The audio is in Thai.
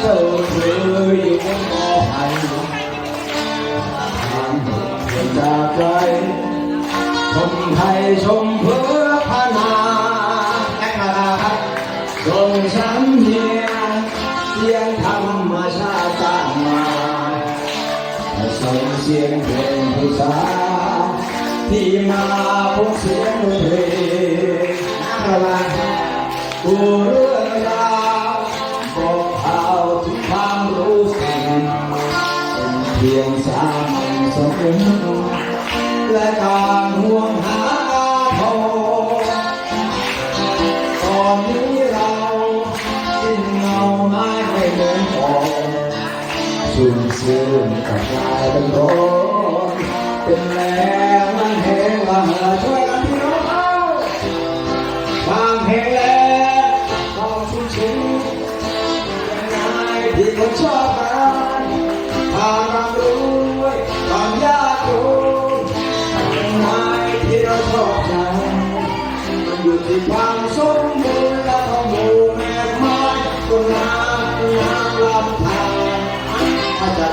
เจ้าเธออยู่บนกอไผ่ทางเดินจากใจชมไทยชมเพื่อพนาแอคนาครับส่งฉันเฮียเสียงธรรมชาติสร้างมาส่งเสียงเพลงผู้สาวที่มาพบเสียงเพลงอะไรกูเรื่องราวบอกข่าวถึงความรู้สึกเป็นเพียงสามัญสมมุติและการห่วงหาทองตอนนี้เราสิ้นเงาไม้ไม่เหมือนก่อนชุ่มชื่นกับกลายเป็นร้อนเป็นแรงมันแห้งละเมอช่วยกันพี่น้องเอาบางแห่งแล้วต้องชุ่มชื้นยังไงที่คนชอบกันทางร่ำรวยความยากจนยังไงที่เราชอบกันมันอยู่ที่ความสมบูรณ์และข้อมูลแม่ไม้ต้นน้ำลำธารถ้าจะ